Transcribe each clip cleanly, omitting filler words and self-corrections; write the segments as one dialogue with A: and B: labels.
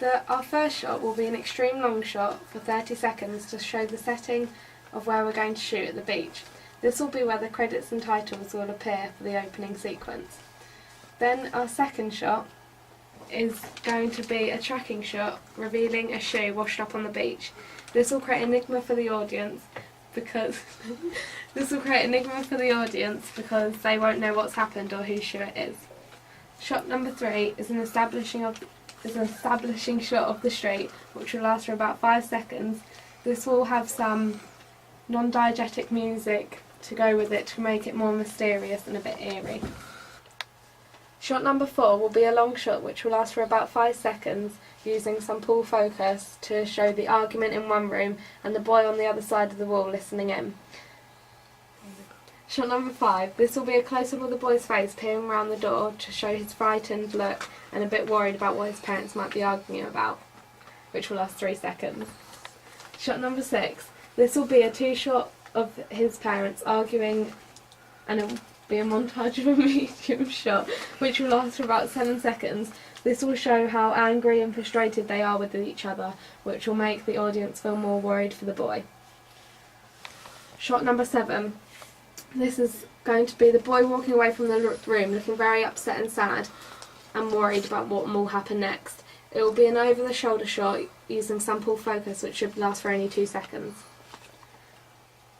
A: Our first shot will be an extreme long shot for 30 seconds to show the setting of where we're going to shoot at the beach. This will be where the credits and titles will appear for the opening sequence. Then our second shot is going to be a tracking shot revealing a shoe washed up on the beach. This will create enigma for the audience because they won't know what's happened or whose shoe it is. Shot number 3 is an establishing shot of the street, which will last for about 5 seconds. This will have some non-diegetic music to go with it to make it more mysterious and a bit eerie. Shot number 4 will be a long shot which will last for about 5 seconds, using some pull focus to show the argument in one room and the boy on the other side of the wall listening in. Shot number 5, this will be a close-up of the boy's face peering around the door to show his frightened look and a bit worried about what his parents might be arguing about, which will last 3 seconds. Shot number 6, this will be a 2-shot of his parents arguing, and it will be a montage of a medium shot which will last for about 7 seconds. This will show how angry and frustrated they are with each other, which will make the audience feel more worried for the boy. Shot number 7, this is going to be the boy walking away from the room looking very upset and sad and worried about what will happen next. It will be an over-the-shoulder shot using some pull focus which should last for only 2 seconds.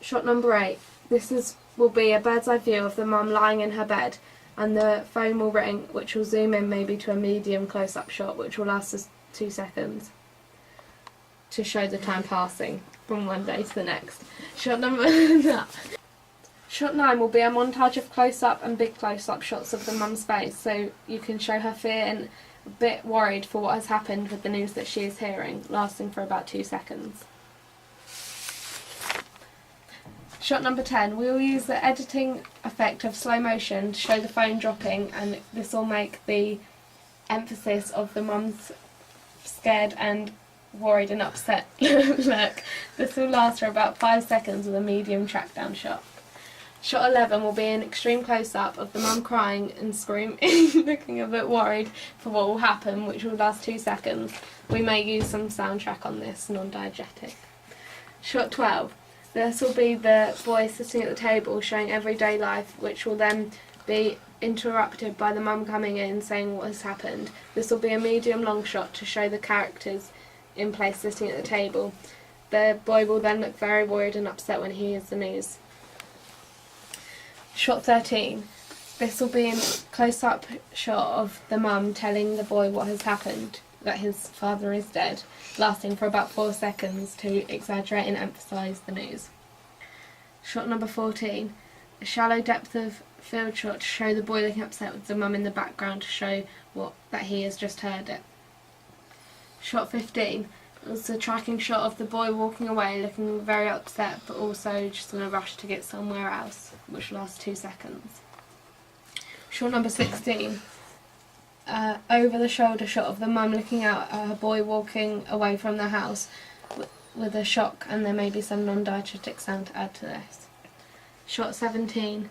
A: Shot number 8. This will be a bird's eye view of the mum lying in her bed, and the phone will ring, which will zoom in maybe to a medium close-up shot which will last us 2 seconds to show the time passing from one day to the next. Shot 9 will be a montage of close-up and big close-up shots of the mum's face, so you can show her fear and a bit worried for what has happened with the news that she is hearing, lasting for about 2 seconds. Shot number 10, we will use the editing effect of slow motion to show the phone dropping, and this will make the emphasis of the mum's scared and worried and upset look. This will last for about 5 seconds with a medium track down shot. Shot 11 will be an extreme close-up of the mum crying and screaming, looking a bit worried for what will happen, which will last 2 seconds. We may use some soundtrack on this, non-diegetic. Shot 12. This will be the boy sitting at the table showing everyday life, which will then be interrupted by the mum coming in saying what has happened. This will be a medium long shot to show the characters in place sitting at the table. The boy will then look very worried and upset when he hears the news. Shot 13. This will be a close-up shot of the mum telling the boy what has happened, that his father is dead, lasting for about 4 seconds to exaggerate and emphasise the news. Shot number 14. A shallow depth of field shot to show the boy looking upset with the mum in the background to show that he has just heard it. Shot 15. It's a tracking shot of the boy walking away looking very upset but also just in a rush to get somewhere else, which lasts 2 seconds. Shot number 16. Over-the-shoulder shot of the mum looking out at her boy walking away from the house with a shock, and there may be some non-diegetic sound to add to this. Shot 17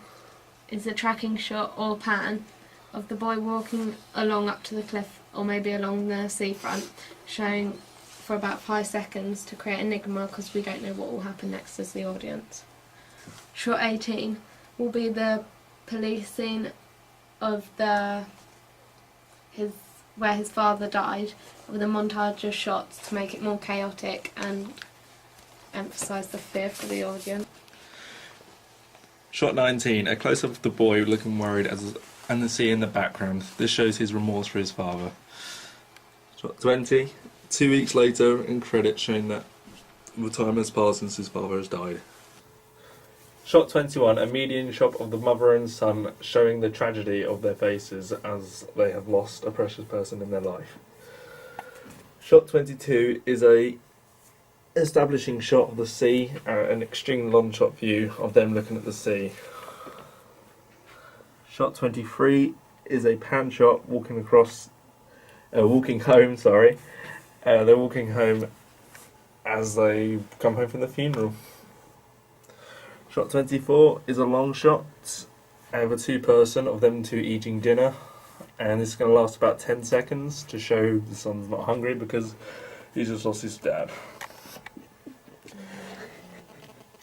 A: is a tracking shot or pan of the boy walking along up to the cliff or maybe along the seafront, showing for about 5 seconds to create enigma because we don't know what will happen next as the audience. Shot 18 will be the police scene of where his father died, with a montage of shots to make it more chaotic and emphasise the fear for the audience.
B: Shot 19, a close-up of the boy looking worried and the sea in the background. This shows his remorse for his father. Shot 20, 2 weeks later, in credits showing that the time has passed since his father has died. Shot 21, a median shot of the mother and son showing the tragedy of their faces as they have lost a precious person in their life. Shot 22 is a establishing shot of the sea, an extreme long shot view of them looking at the sea. Shot 23 is a pan shot walking home. They're walking home as they come home from the funeral. Shot 24 is a long shot of a 2-person of them two eating dinner And this is going to last about 10 seconds to show the son's not hungry because he's just lost his dad.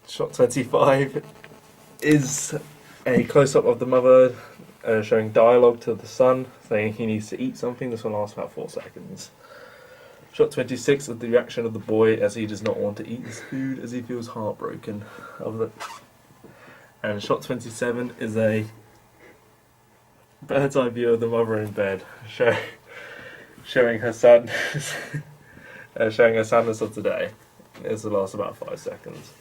B: Shot 25 is a close-up of the mother showing dialogue to the son, saying he needs to eat something. This will last about 4 seconds. Shot 26 is the reaction of the boy as he does not want to eat his food, as he feels heartbroken. And shot 27 is a bird's eye view of the mother in bed, showing her son, showing her sadness of today. This will last about 5 seconds.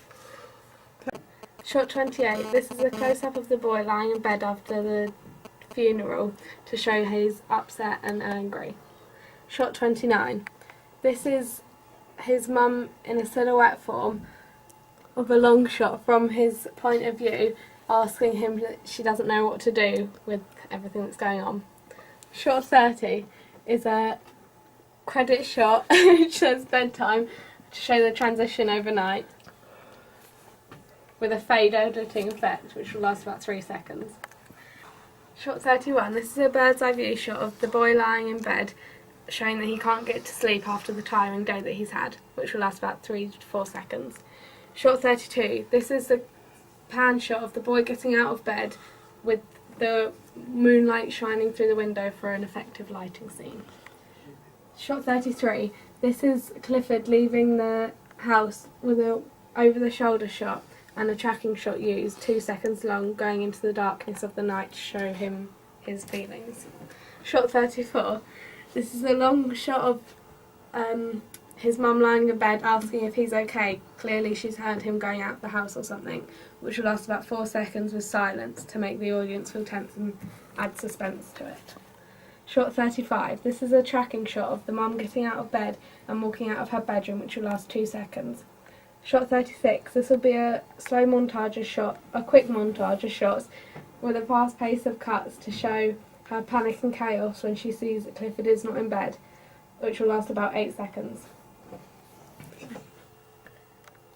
A: Shot 28. This is a close-up of the boy lying in bed after the funeral to show he's upset and angry. Shot 29. This is his mum in a silhouette form of a long shot from his point of view, asking him that she doesn't know what to do with everything that's going on. Shot 30 is a credit shot which says bedtime to show the transition overnight with a fade editing effect which will last about 3 seconds. Shot 31. This is a bird's eye view shot of the boy lying in bed, showing that he can't get to sleep after the tiring day that he's had, which will last about 3 to 4 seconds. Shot 32. This is a pan shot of the boy getting out of bed with the moonlight shining through the window for an effective lighting scene. Shot 33. This is Clifford leaving the house with a over-the-shoulder shot and a tracking shot used, 2 seconds long, going into the darkness of the night to show him his feelings. Shot 34. This is a long shot of his mum lying in bed asking if he's okay. Clearly she's heard him going out of the house or something, which will last about 4 seconds with silence to make the audience feel tense and add suspense to it. Shot 35. This is a tracking shot of the mum getting out of bed and walking out of her bedroom, which will last 2 seconds. Shot 36. This will be a slow montage of shot, a quick montage of shots with a fast pace of cuts to show her panic and chaos when she sees that Clifford is not in bed, which will last about 8 seconds.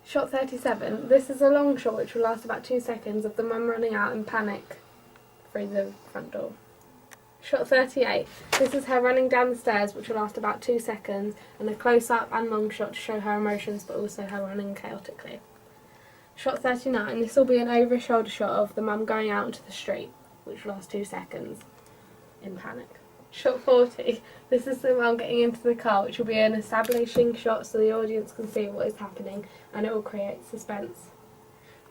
A: Shot 37. This is a long shot which will last about 2 seconds of the mum running out in panic through the front door. Shot 38. This is her running down the stairs, which will last about 2 seconds, and a close-up and long shot to show her emotions but also her running chaotically. Shot 39. This will be an over-shoulder shot of the mum going out into the street, which will last 2 seconds in panic. Shot 40. This is the mum getting into the car, which will be an establishing shot so the audience can see what is happening and it will create suspense.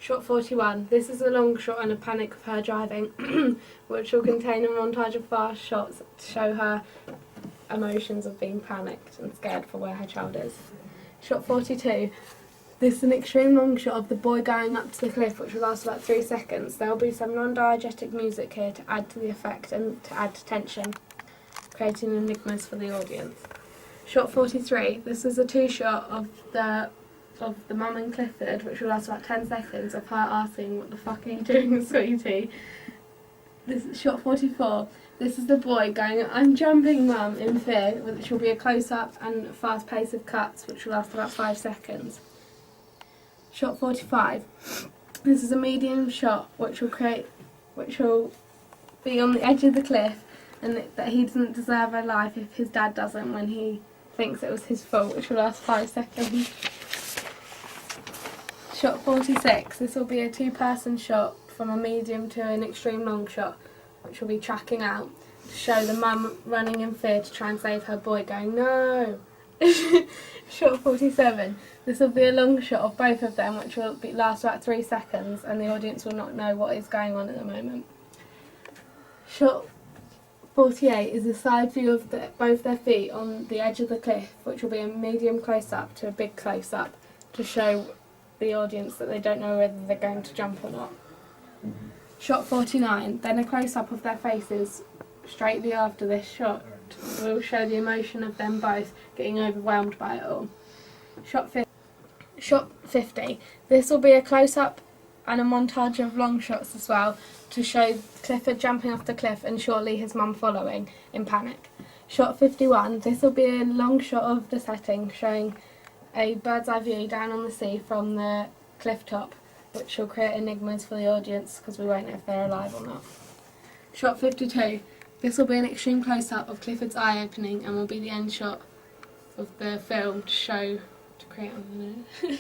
A: Shot 41. This is a long shot and a panic of her driving, which will contain a montage of fast shots to show her emotions of being panicked and scared for where her child is. Shot 42. This is an extreme long shot of the boy going up to the cliff, which will last about 3 seconds. There will be some non-diegetic music here to add to the effect and to add to tension, creating enigmas for the audience. Shot 43. This is a two-shot of the mum and Clifford, which will last about 10 seconds, of her asking, "What the fuck are you doing, sweetie?" This is shot 44. This is the boy going, "I'm jumping, mum," in fear, which will be a close-up and fast pace of cuts, which will last about 5 seconds. Shot 45. This is a medium shot, which will be on the edge of the cliff, and that he doesn't deserve a life if his dad doesn't, when he thinks it was his fault, which will last 5 seconds. Shot 46. This will be a two-person shot from a medium to an extreme long shot, which will be tracking out to show the mum running in fear to try and save her boy, going, "No!" Shot 47. This will be a long shot of both of them, which will last about 3 seconds, and the audience will not know what is going on at the moment. Shot 48 is a side view of both their feet on the edge of the cliff, which will be a medium close-up to a big close-up to show the audience that they don't know whether they're going to jump or not. Shot 49, then a close-up of their faces straightly after this shot will show the emotion of them both getting overwhelmed by it all. Shot 50, this will be a close-up and a montage of long shots as well to show Clifford jumping off the cliff and shortly his mum following in panic. Shot 51, this will be a long shot of the setting showing a bird's eye view down on the sea from the cliff top, which will create enigmas for the audience because we won't know if they're alive or not. Shot 52. This will be an extreme close-up of Clifford's eye opening and will be the end shot of the film to create, I don't know.